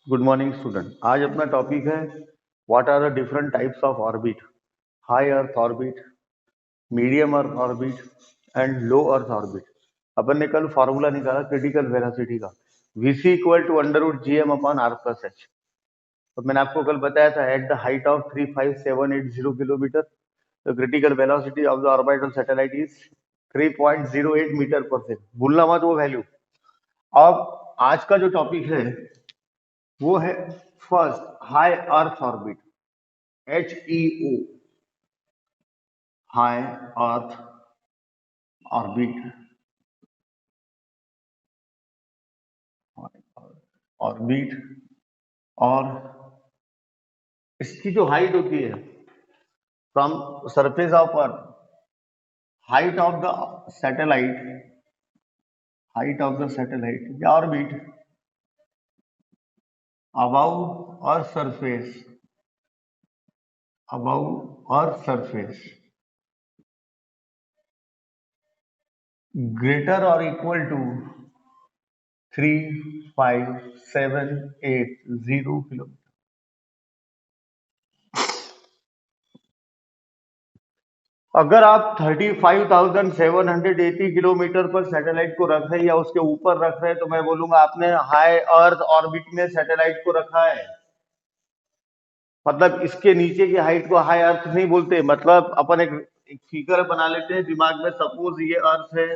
Good morning student. आज अपना topic है what are the different types of orbit. High earth orbit, medium earth orbit and low earth orbit. अपन ने कल formula निकाला critical velocity का, VC equal to under root G M upon R plus H. तो मैंने आपको कल बताया था at the height of 35780 kilometre the critical velocity of the orbital satellite is 3.08 metre per second. भूलना मत वो वैल्यू। अब आज का जो टॉपिक है वो है first high earth orbit, HEO, high earth orbit. Orbit और इसकी जो हाइट होती है from surface of earth, height of the satellite, height of the satellite या orbit above earth surface, above earth surface greater और इक्वल टू 35780 किलोमीटर। अगर आप 35,780 kilometre पर सैटेलाइट को रख रहे हैं या उसके ऊपर रख रहे हैं तो मैं बोलूंगा आपने हाई अर्थ ऑर्बिट में सैटेलाइट को रखा है। मतलब इसके नीचे की हाइट को हाई अर्थ नहीं बोलते। मतलब अपन एक फिगर बना लेते हैं दिमाग में। सपोज ये अर्थ है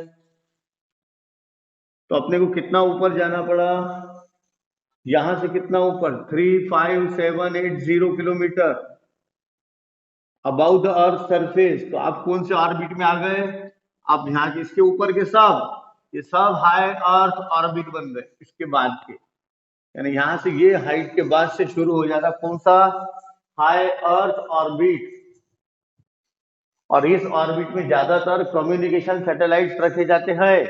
तो अपने को कितना ऊपर जाना पड़ा, यहां से कितना ऊपर, 35780 kilometre about the earth surface. तो आप कौन से ऑर्बिट में आ गए, आप यहाँ के इसके ऊपर के सब, ये सब हाई अर्थ ऑर्बिट बन गए इसके बाद के। यानी यहाँ से ये हाइट के बाद से शुरू हो जाता कौन सा, हाई अर्थ ऑर्बिट। और इस ऑर्बिट में ज्यादातर कम्युनिकेशन सैटेलाइट रखे जाते हैं।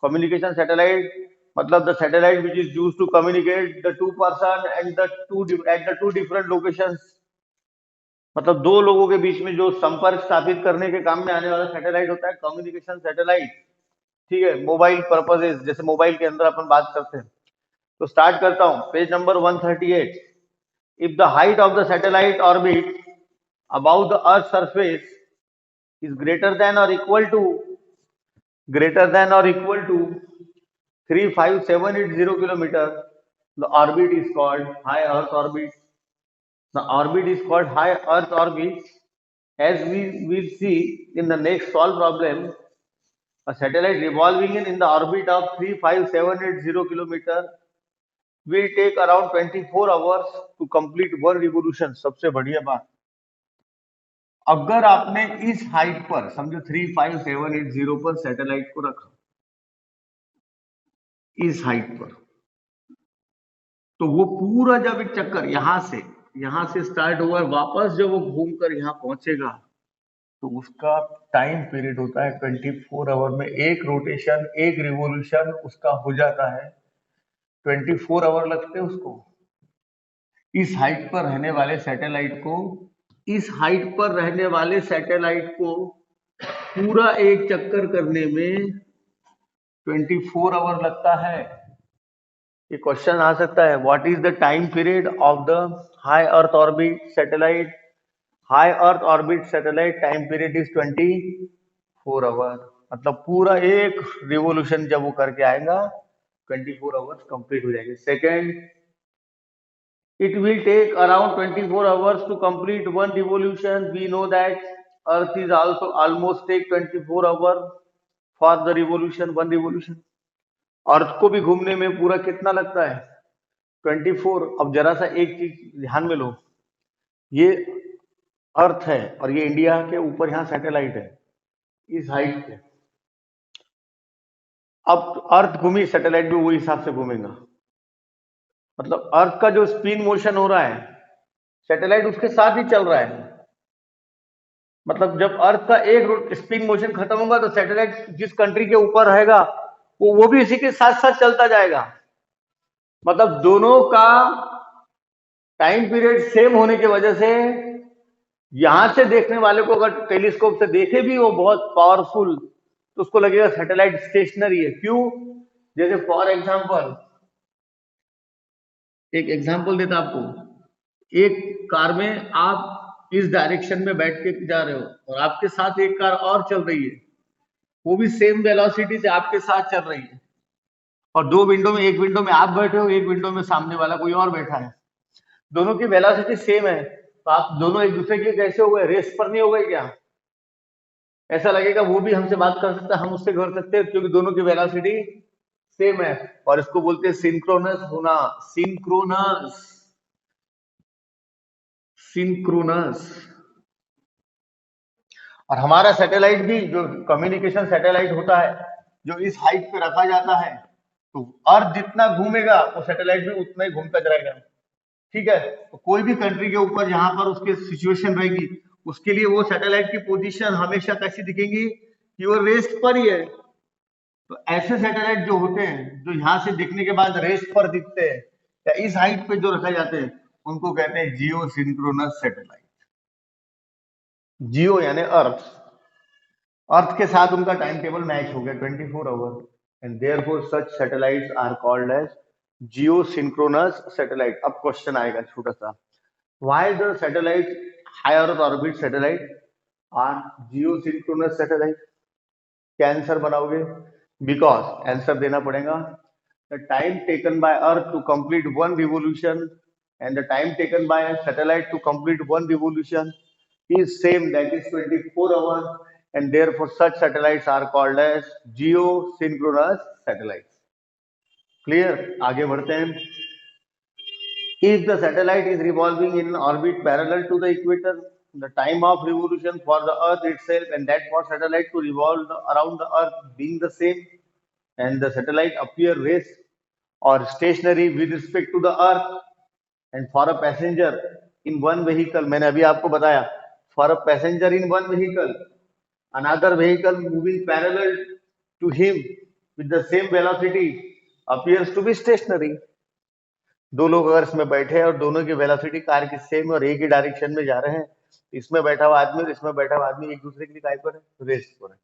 कम्युनिकेशन सैटेलाइट मतलब the satellite which is used to communicate the two person and the two at the two different locations. मतलब दो लोगों के बीच में जो संपर्क स्थापित करने के काम में आने वाला सैटेलाइट होता है कम्युनिकेशन सैटेलाइट। ठीक है, मोबाइल पर्पजेस, जैसे मोबाइल के अंदर अपन बात करते हैं। तो स्टार्ट करता हूं, page number 138। If the height of the satellite orbit about the earth surface is greater than or equal to 35780 kilometer, the orbit is called high earth orbit. The orbit is called high earth orbit. As we will see in the next solved problem, a satellite revolving in the orbit of 35780 kilometer will take around 24 hours to complete one revolution. सबसे बढ़िया बात, अगर आपने इस height पर समझो 35780 पर satellite को रखा, इस हाइट पर, तो वो पूरा जब एक चक्कर यहां से स्टार्ट हुआ, वापस जब वो घूमकर यहाँ पहुंचेगा तो उसका टाइम पीरियड होता है 24 आवर में। एक रोटेशन, एक रिवोल्यूशन उसका हो जाता है 24 आवर लगते हैं उसको। इस हाइट पर रहने वाले सैटेलाइट को, इस हाइट पर रहने वाले सैटेलाइट को पूरा एक चक्कर करने में 24 आवर लगता है। ये क्वेश्चन आ सकता है, what is the time period of the high earth orbit satellite. High earth orbit satellite time period is 24 hour. मतलब पूरा एक रिवोल्यूशन जब वो करके आएगा 24 आवर्स कंप्लीट हो जाएंगे। Second, it will take around 24 hours to complete one revolution. We know that earth is also almost take 24 hours for the revolution, one revolution. अर्थ को भी घूमने में पूरा कितना लगता है, 24। अब जरा सा एक चीज ध्यान में लो, ये अर्थ है और ये इंडिया के ऊपर यहाँ सैटेलाइट है इस हाइट पे। अब अर्थ घूमी, सैटेलाइट भी वही हिसाब से घूमेगा। मतलब अर्थ का जो स्पिन मोशन हो रहा है, सैटेलाइट उसके साथ ही चल रहा है। मतलब जब अर्थ का एक स्पिन मोशन खत्म होगा तो सैटेलाइट जिस कंट्री के ऊपर रहेगा वो भी इसी के साथ साथ चलता जाएगा। मतलब दोनों का टाइम पीरियड सेम होने की वजह से यहां से देखने वाले को अगर टेलीस्कोप से देखे भी वो बहुत पावरफुल, तो उसको लगेगा सैटेलाइट स्टेशनरी है। क्यों? जैसे फॉर एग्जांपल एक एग्जांपल देता आपको। एक कार में आप इस डायरेक्शन में बैठ के जा रहे हो और आपके साथ एक कार और चल रही है, वो भी सेम वेलोसिटी से आपके साथ चल रही है, और दो विंडो में, एक विंडो में आप बैठे हो, एक विंडो में सामने वाला कोई और बैठा है, दोनों की वेलोसिटी सेम है, तो आप दोनों एक दूसरे के कैसे हो गए, रेस पर नहीं हो गए क्या? ऐसा लगेगा वो भी हमसे बात कर सकता है, हम उससे कर सकते हैं, क्योंकि दोनों की वेलोसिटी सेम है। और इसको बोलते हैं सिंक्रोनस होना। Synchronous, synchronous. और हमारा सैटेलाइट भी, जो कम्युनिकेशन सैटेलाइट होता है, जो इस हाइट पे रखा जाता है, तो अर्थ जितना घूमेगा वो सैटेलाइट भी उतना ही घूमता जाएगा। ठीक है, तो कोई भी कंट्री के ऊपर जहां पर उसके सिचुएशन रहेगी, उसके लिए वो सैटेलाइट की पोजीशन हमेशा कैसी दिखेंगी कि वो रेस्ट पर ही है। तो ऐसे सैटेलाइट जो होते हैं, जो यहाँ से दिखने के बाद रेस्ट पर दिखते हैं या इस हाइट पे जो रखे जाते हैं, उनको कहते हैं जियो सिंक्रोनस सैटेलाइट। जियो यानी अर्थ, अर्थ के साथ उनका टाइम टेबल मैच हो गया 24 hour, and therefore such satellites are called as geosynchronous satellite. अब क्वेश्चन आएगा छोटा सा, why the satellite high earth orbit satellite are geosynchronous satellite? क्या आंसर बनाओगे? बिकॉज आंसर देना पड़ेगा, the time taken by earth to complete one revolution and the time taken by a satellite to complete one revolution is same, that is 24 hours, and therefore such satellites are called as geosynchronous satellites. Clear? आगे बढ़ते हैं। If the satellite is revolving in orbit parallel to the equator, the time of revolution for the earth itself and that for satellite to revolve around the earth being the same, and the satellite appear rest or stationary with respect to the earth, and for a passenger in one vehicle, मैंने अभी आपको बताया, for a passenger in one vehicle, another vehicle moving parallel to him with the same velocity appears to be stationary. दो लोग अगर इसमें बैठे हैं और दोनों की वेलोसिटी कार की सेम और एक ही डायरेक्शन में जा रहे हैं, इसमें बैठा हुआ आदमी और इसमें बैठा हुआ आदमी एक दूसरे के लिए काय पर है, रेस्ट पर है।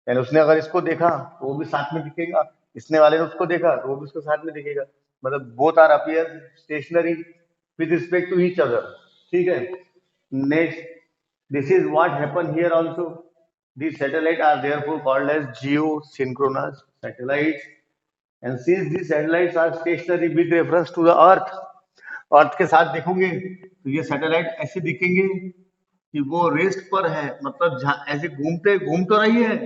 यानी उसने अगर इसको देखा तो वो भी साथ में दिखेगा, इसने वाले ने उसको देखा तो वो भी उसको साथ में दिखेगा, मतलब both are appear stationary with respect to each other. ठीक है, next, this is what happen here also, these satellites are therefore called as geosynchronous satellites, and since these satellites are stationary with reference to the earth, अर्थ के साथ देखोगे तो ये satellite ऐसे दिखेंगे कि वो रेस्ट पर है, मतलब ऐसे घूमते घूम तो रही है,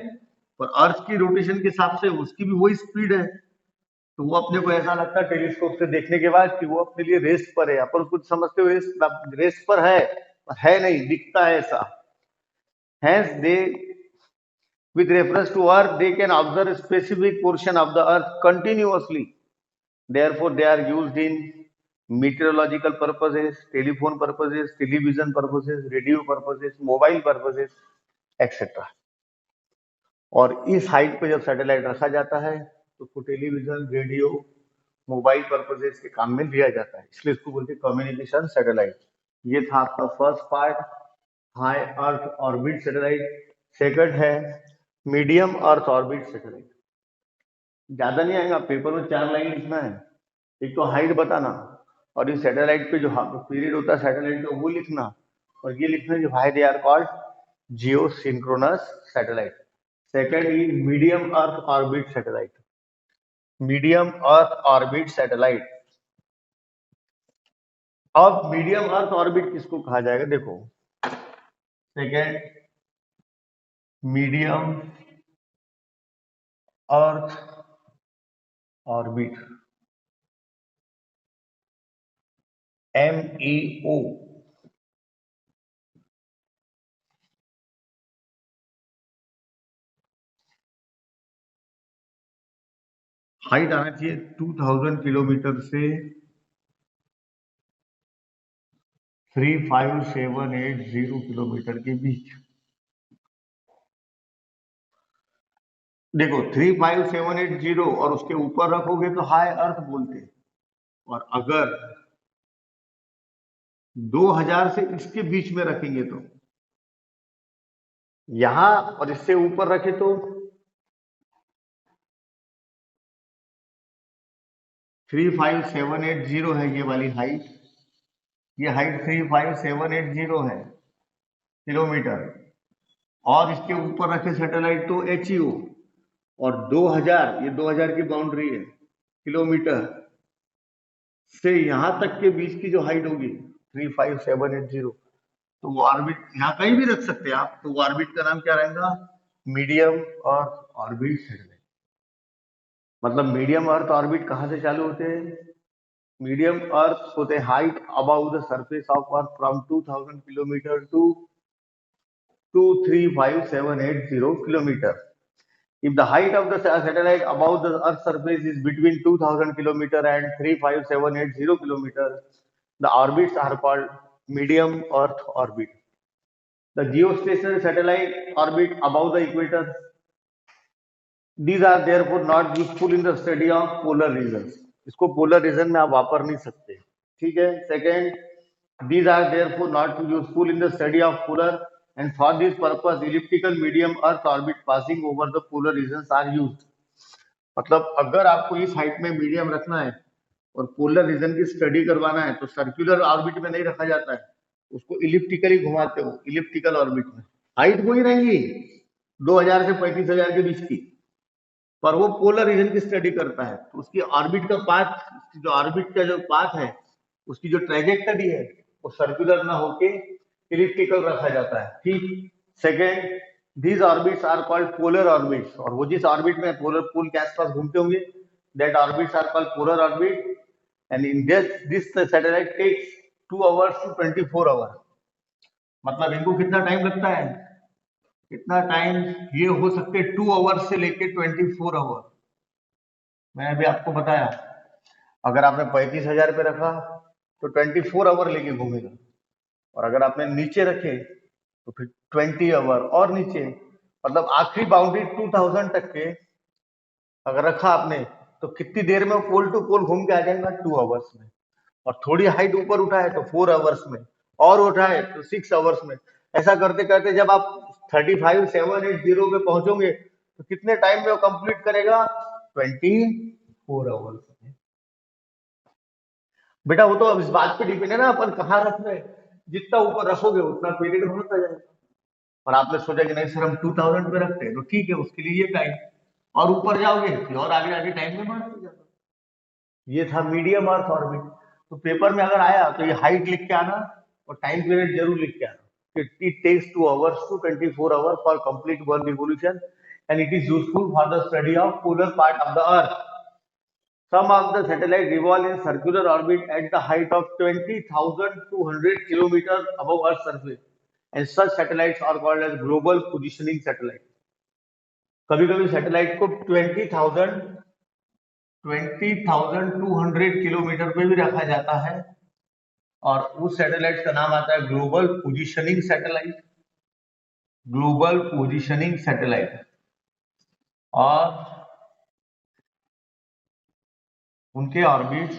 पर अर्थ की रोटेशन के हिसाब से उसकी भी वही स्पीड है, तो वो अपने को ऐसा लगता है टेलीस्कोप से देखने के बाद कि वो अपने लिए रेस्ट पर है, अपन कुछ समझते हुए रेस्ट पर है नहीं, दिखता है ऐसा। Hence they, with reference to earth, they can observe a specific portion of the earth continuously, therefore they are used in meteorological purposes, telephone purposes, television purposes, radio purposes, mobile purposes, etc. और इस height पे जब satellite रखा जाता है तो उसको television, radio, mobile purposes के काम में लिया जाता है, इसलिए इसको बोलते हैं कम्युनिकेशन सैटेलाइट। ये था आपका first part, high earth orbit satellite. Second है मीडियम अर्थ ऑर्बिट सैटेलाइट। ज्यादा नहीं आएगा, पेपर में 4 लाइन लिखना है, एक तो हाइट बताना और इस सैटेलाइट पे जो पीरियड होता है सैटेलाइट का वो लिखना, और ये लिखना जो high they are called geosynchronous satellite. Second is medium earth orbit satellite, medium earth orbit satellite. अब मीडियम अर्थ ऑर्बिट किसको कहा जाएगा, देखो, second medium earth orbit, MEO। Height आना चाहिए 2000 किलोमीटर से 35780 किलोमीटर के बीच। देखो 35780 और उसके ऊपर रखोगे तो हाई अर्थ बोलते, और अगर 2000 से इसके बीच में रखेंगे तो, यहां और इससे ऊपर रखे तो 35,780 है ये वाली हाइट, ये हाइट 35,780 है किलोमीटर। और इसके ऊपर रखे सैटेलाइट तो HEO, और 2000, ये 2000 की बाउंड्री है किलोमीटर से यहां तक के बीच की जो हाइट होगी 35,780, तो वो ऑर्बिट यहाँ कहीं भी रख सकते हैं आप, तो वो ऑर्बिट का नाम क्या रहेगा, मीडियम अर्थ ऑर्बिट सैटेलाइट। मतलब मीडियम अर्थ ऑर्बिट कहाँ से चालू होते हैं, मीडियम अर्थ होते हैं height above the surface of earth from 2000 kilometre to 235,780 kilometer. If the height of the satellite above the Earth's surface is between 2000 kilometer and 35780 kilometer, the orbits are called medium Earth orbit. The geostationary satellite orbit above the equator. These are therefore not useful in the study of polar regions. इसको polar region में आप वापर नहीं सकते, ठीक है। Second, these are therefore not useful in the study of polar, and for this purpose elliptical medium earth orbit passing over the polar regions are used. मतलब अगर आपको इस हाइट में मीडियम रखना है और पोलर रीजन की स्टडी करवाना है तो सर्कुलर ऑर्बिट में नहीं रखा जाता है, उसको इलिप्टिकली घुमाते हो, इलिप्टिकल ऑर्बिट में। हाइट वही रहेगी 2000 से 35,000 के बीच की, पर वो पोलर रीजन की स्टडी करता है, तो उसकी ऑर्बिट का पाथ, जो ऑर्बिट का जो पाथ है, उसकी जो ट्रेजेक्टरी है वो सर्कुलर ना होके इलिप्टिकल रखा जाता है, ठीक। Second, these orbits are called polar orbits, और वो जिस ऑर्बिट में पोलर पोल के आसपास घूमते होंगे, that orbits are called polar orbit, and in this satellite takes 2 hours to 24 hours। मतलब इनको कितना टाइम लगता है, कितना टाइम, ये हो सकते 2 आवर्स से लेके 24 आवर। मैंने अभी आपको बताया अगर आपने 35,000 पे रखा तो 24 आवर लेके घूमेगा, और अगर आपने नीचे रखे तो फिर 20 आवर और नीचे, मतलब आखिरी बाउंड्री 2000 तक के अगर रखा आपने तो कितनी देर में पोल टू पोल घूम के आ जाएगा, 2 आवर्स में। और थोड़ी हाइट ऊपर उठाए तो 4 आवर्स में, और उठाए तो 6 आवर्स में। ऐसा करते करते जब आप 35,780 पे पहुंचोगे तो कितने टाइम में वो कंप्लीट करेगा, 24 आवर्स में। बेटा वो तो अब इस बात पे डिपेंड है ना अपन कहाँ रख रहे हैं, जितना ऊपर रखोगे उतना पीरियड बढ़ता जाएगा। और आपने सोचा कि नहीं सर हम 2000 पे रखते हैं, तो ठीक है उसके लिए ये टाइम, और ऊपर जाओगे फिर और आगे आगे टाइम में बढ़ते जाता। ये था मीडियम अर्थ ऑर्बिट। तो पेपर में अगर आया तो ये हाइट लिख के आना और टाइम पीरियड जरूर लिख के आना। It takes 2 hours to 24 hours for complete one revolution, and it is useful for the study of polar part of the Earth. Some of the satellites revolve in circular orbit at the height of 20,200 kilometers above Earth's surface, and such satellites are called as global positioning satellites. कभी-कभी satellite को 20,200 kilometre पे भी रखा जाता है, और उस satellite का नाम आता है global positioning satellite, global positioning satellite. और उनके ऑर्बिट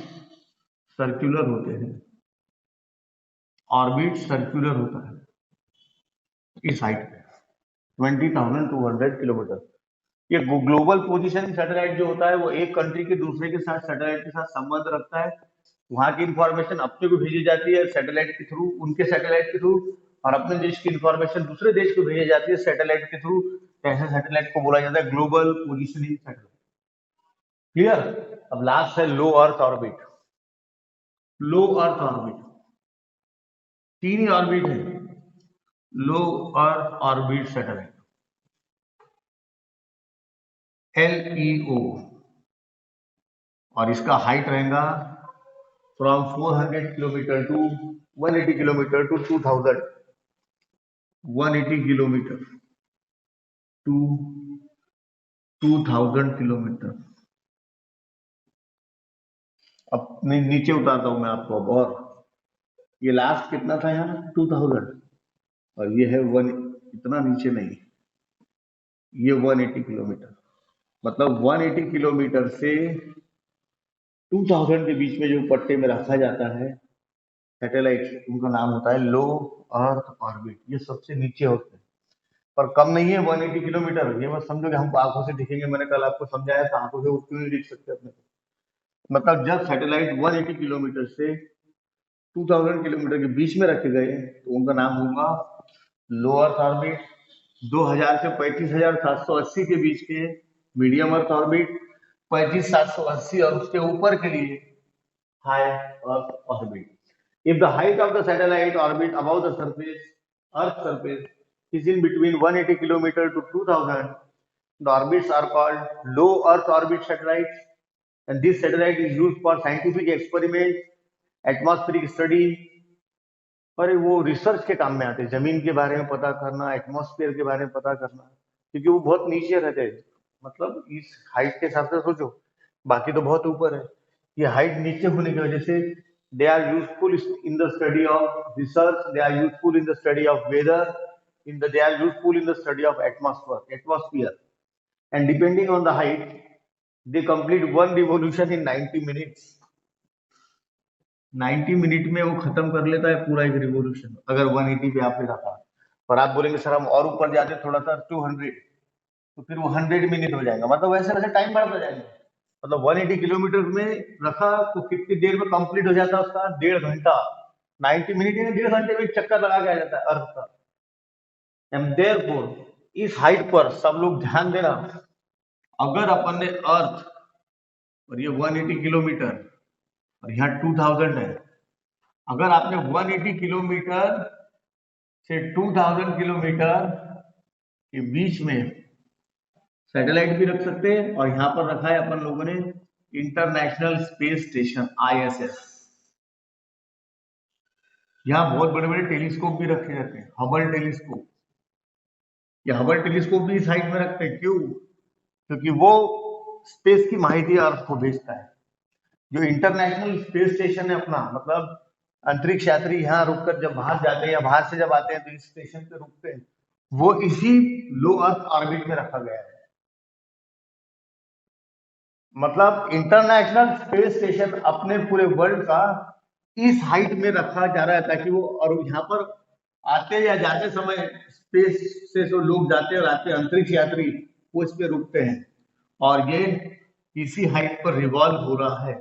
सर्कुलर होते हैं, ऑर्बिट सर्कुलर होता है इस हाइट पे 20,200 किलोमीटर। ये ग्लोबल पोजीशनिंग सैटेलाइट जो होता है वो एक कंट्री के दूसरे के साथ सैटेलाइट के साथ संबंध रखता है, वहां की इंफॉर्मेशन अपने को भेजी जाती है सैटेलाइट के थ्रू, उनके सैटेलाइट के थ्रू, और अपने देश की इंफॉर्मेशन दूसरे देश को भेजी जाती है सैटेलाइट के थ्रू। ऐसे सैटेलाइट को बोला जाता है ग्लोबल पोजीशनिंग सैटेलाइट। क्लियर। अब लास्ट है low earth orbit. Low earth orbit, 3 ही ऑर्बिट है low earth orbit satellite, LEO, और इसका हाइट रहेगा from 400 kilometre to 180 kilometre to 2000, 180 kilometre to 2000 kilometre. अब नीचे उतारता हूं मैं आपको अब, और ये लास्ट कितना था यहाँ 2000, और ये है 1, इतना नीचे नहीं, ये 180 किलोमीटर। मतलब 180 किलोमीटर से 2000 के बीच में जो पट्टे में रखा जाता है सैटेलाइट, उनका नाम होता है लो अर्थ ऑर्बिट। ये सबसे नीचे होते हैं, पर कम नहीं है 180 किलोमीटर। ये मत समझो कि हमको आंखों से दिखेंगे, मैंने कल आपको समझाया था आंखों से वो क्यों नहीं दिख सकते अपने को। मतलब जब सैटेलाइट 180 किलोमीटर से 2000 किलोमीटर के बीच में रखे गए तो उनका नाम होगा लो अर्थ ऑर्बिट। 2000 से 35,780 के बीच के मीडियम अर्थ ऑर्बिट, 35,780 और उसके ऊपर के लिए high earth orbit. If the height of the satellite orbit above the surface, Earth's surface, is in between 180 kilometer to 2000, the orbits are called low Earth orbit satellites, and this satellite is used for scientific experiments, atmospheric study, और वो research के काम में आते हैं, जमीन के बारे में पता करना, एटमॉस्फेयर के बारे में पता करना, क्योंकि वो बहुत नीचे रहते हैं। मतलब इस हाइट के हिसाब से सोचो, बाकी तो बहुत ऊपर है। ये हाइट नीचे होने की वजह से they are useful in the study of research, they are useful in the study of weather, they are useful in the study of atmosphere and depending on the height they complete one revolution in 90 minutes. 90 minute में वो खत्म कर लेता है पूरा एक revolution, अगर 180 पे आपने रखा। और आप बोलेंगे सर हम और ऊपर जाते थोड़ा सा 200, तो फिर वो 100 मिनट हो जाएगा। मतलब वैसे वैसे टाइम बढ़ता जाएगा। मतलब 180 किलोमीटर में रखा तो कितनी देर में कंप्लीट हो जाता है उसका? 1.5 घंटा। 90 मिनट यानी 1.5 घंटे में चक्कर लगा के आ जाता है अर्थ का। एंड देयरफॉर इस हाइट पर सब लोग ध्यान देना, अगर अपन ने अर्थ और ये 180 किलोमीटर और यहाँ 2000 है, अगर आपने 180 किलोमीटर से 2000 किलोमीटर के बीच में सैटेलाइट भी रख सकते हैं, और यहाँ पर रखा है अपन लोगों ने इंटरनेशनल स्पेस स्टेशन ISS। यहाँ बहुत बड़े बड़े टेलीस्कोप भी रखे जाते हैं, हबल टेलीस्कोप। ये हबल टेलीस्कोप भी इस हाइट में रखते हैं, क्यों? क्योंकि वो स्पेस की माहिती अर्थ को भेजता है। जो इंटरनेशनल स्पेस स्टेशन है अपना, मतलब अंतरिक्ष यात्री यहाँ रुककर जब बाहर जाते हैं या बाहर से जब आते हैं तो इस स्टेशन पे रुकते हैं, वो इसी लो अर्थ ऑर्बिट में रखा गया है। मतलब इंटरनेशनल स्पेस स्टेशन अपने पूरे वर्ल्ड का इस हाइट में रखा जा रहा है, ताकि वो, और यहाँ पर आते या जाते समय स्पेस से जो लोग जाते और आते अंतरिक्ष यात्री, वो इस पे रुकते हैं, और ये इसी हाइट पर रिवॉल्व हो रहा है।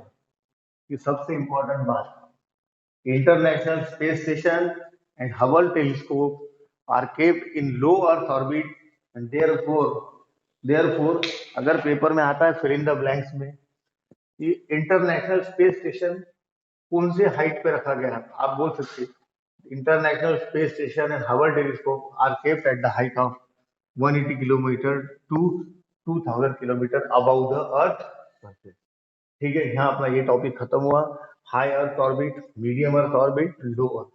ये सबसे इंपॉर्टेंट बात। International Space Station and Hubble Telescope are kept in low Earth orbit, and therefore अगर पेपर में आता है फिल इन द ब्लैंक्स में, ये इंटरनेशनल स्पेस स्टेशन कौन से हाइट पे रखा गया है, आप बोल सकते हैं international space station and Hubble telescope are kept at the height of 180 kilometre to 2000 kilometre above the earth surface. ठीक है, यहाँ अपना ये टॉपिक खत्म हुआ। High earth orbit, medium earth orbit, low earth.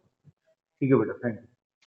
ठीक है बेटा, थैंक यू।